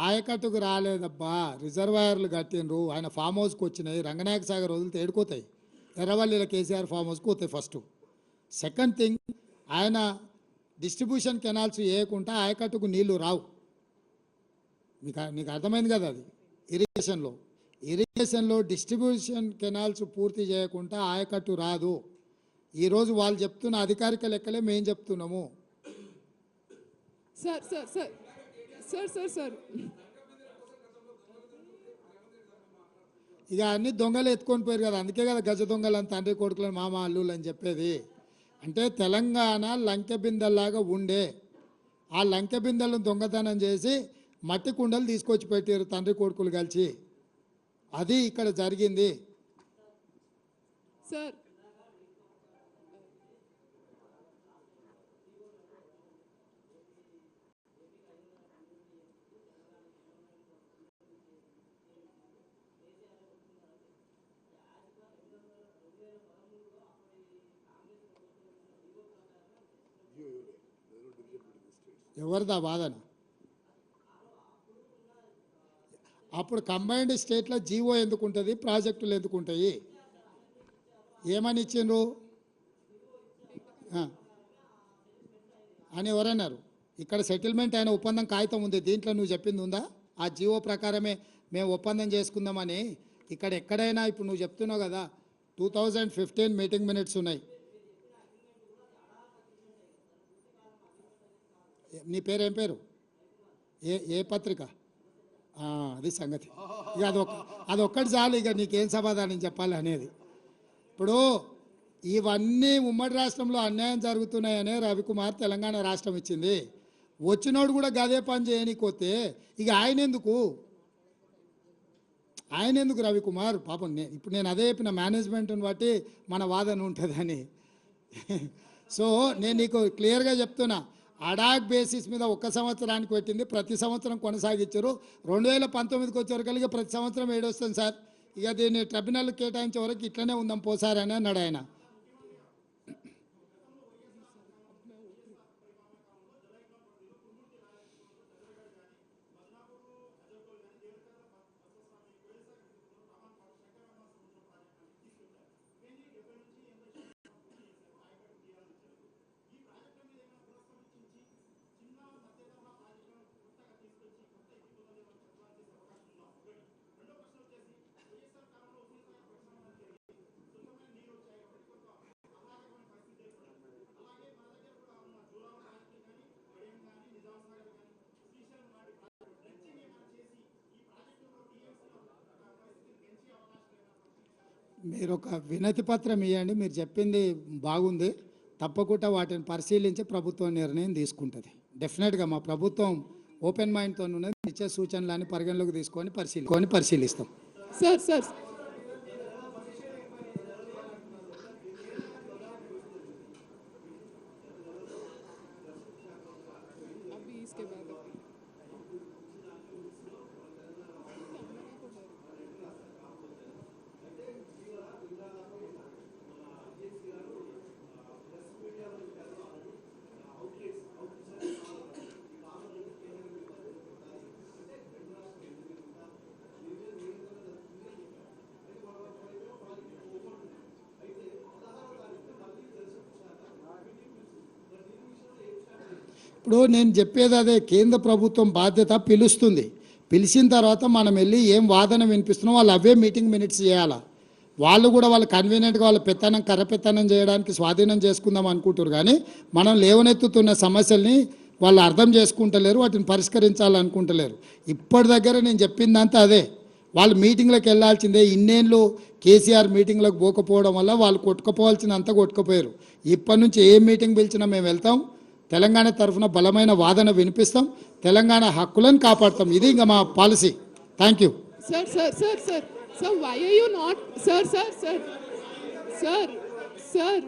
ఆయకట్టుకు రాలేదబ్బా, రిజర్వాయర్లు కట్టిండ్రు, ఆయన ఫామ్ హౌస్కి వచ్చినాయి, రంగనాయక సాగర్ వదిలితే ఏడుకోతాయి, ఎర్రవల్లిలో కేసీఆర్ ఫామ్ హౌస్కి పోతాయి ఫస్ట్. సెకండ్ థింగ్, ఆయన డిస్ట్రిబ్యూషన్ కెనాల్స్ వేయకుండా ఆయకట్టుకు నీళ్లు రావు. మీకు అర్థమైంది కదా, అది ఇరిగేషన్లో డిస్ట్రిబ్యూషన్ కెనాల్స్ పూర్తి చేయకుండా ఆయకట్టు రాదు. ఈరోజు వాళ్ళు చెప్తున్న అధికారిక లెక్కలే మేము చెప్తున్నాము. Sir sir sir sir sir sir ఇక అన్ని దొంగలు ఎత్తుకొని పోయారు కదా, అందుకే కదా గజ దొంగలు అని తండ్రి కొడుకులను మామ అల్లులు అని చెప్పేది. అంటే తెలంగాణ లంకె బిందెల్లాగా ఉండే, ఆ లంకె బిందెలను దొంగతనం చేసి మట్టి కుండలు తీసుకొచ్చి పెట్టారు తండ్రి కొడుకులు కలిసి. అది ఇక్కడ జరిగింది. సార్ ఎవరిదా వాదన? అప్పుడు కంబైన్డ్ స్టేట్లో జీవో ఎందుకు ఉంటుంది, ప్రాజెక్టులు ఎందుకు ఉంటాయి? ఏమని ఇచ్చిండ్రు అని ఎవరన్నారు? ఇక్కడ సెటిల్మెంట్ అయిన ఒప్పందం కాగితం ఉంది, దీంట్లో నువ్వు చెప్పింది ఉందా? ఆ జీవో ప్రకారమే మేము ఒప్పందం చేసుకుందామని. ఇక్కడ ఎక్కడైనా ఇప్పుడు నువ్వు చెప్తున్నావు కదా 2015 మీటింగ్ మినిట్స్ ఉన్నాయి. నీ పేరు ఏం పేరు? ఏ పత్రిక? అది సంగతి. ఇక అదొక్కటి చాలు, ఇక నీకేం సమాధానం చెప్పాలి అనేది. ఇప్పుడు ఇవన్నీ ఉమ్మడి రాష్ట్రంలో అన్యాయం జరుగుతున్నాయనే రవికుమార్ తెలంగాణ రాష్ట్రం ఇచ్చింది. వచ్చినోడు కూడా గదే పని చేయనీకొస్తే ఇక ఆయన ఎందుకు రవికుమార్? పాపం ఇప్పుడు నేను అదే చెప్పిన, మేనేజ్మెంట్ని బట్టి మన వాదన ఉంటుందని. సో నేను నీకు క్లియర్గా చెప్తున్నా, అడాక్ బేసిస్ మీద 1 సంవత్సరానికి పెట్టింది, ప్రతి సంవత్సరం కొనసాగించారు. 2019కి వచ్చేవరకు ప్రతి సంవత్సరం ఏడొస్తుంది సార్, ఇక దీన్ని ట్రిబ్యునల్ కేటాయించే వరకు ఇట్లనే ఉందాం పోసారి అని అన్నాడు ఆయన. మీరు ఒక వినతి పత్రం ఇవ్వండి, మీరు చెప్పింది బాగుంది, తప్పకుండా వాటిని పరిశీలించి ప్రభుత్వం నిర్ణయం తీసుకుంటుంది. డెఫినెట్గా మా ప్రభుత్వం ఓపెన్ మైండ్తో ఉన్నది, ఇచ్చే సూచనలని పరిగణలోకి తీసుకొని పరిశీలిస్తాం. సార్ సార్ अभी इसके बाद ఇప్పుడు నేను చెప్పేది అదే, కేంద్ర ప్రభుత్వం బాధ్యత పిలుస్తుంది, పిలిచిన తర్వాత మనం వెళ్ళి ఏం వాదన వినిపిస్తున్నాం వాళ్ళు అవే మీటింగ్ మినిట్స్ చేయాలా. వాళ్ళు కూడా వాళ్ళు కన్వీనియంట్గా వాళ్ళ పెత్తనం కర్రపెత్తనం చేయడానికి స్వాధీనం చేసుకుందాం అనుకుంటారు, కానీ మనం లేవనెత్తుతున్న సమస్యల్ని వాళ్ళు అర్థం చేసుకుంటలేరు, వాటిని పరిష్కరించాలనుకుంటలేరు. ఇప్పటి దగ్గర నేను చెప్పిందంతా అదే, వాళ్ళు మీటింగ్లకు వెళ్ళాల్సిందే. ఇన్నేళ్ళు కేసీఆర్ మీటింగ్లకు పోకపోవడం వల్ల వాళ్ళు కొట్టుకుపోవాల్సినంత కొట్టుకుపోయారు. ఇప్పటి నుంచి ఏ మీటింగ్ పిలిచినా మేము వెళ్తాం, తెలంగాణ తరఫున బలమైన వాదన వినిపిస్తాం, తెలంగాణ హక్కులను కాపాడతాం. ఇది ఇంకా మా policy. Thank you. Sir sir sir sir sir why are you not sir sir sir sir sir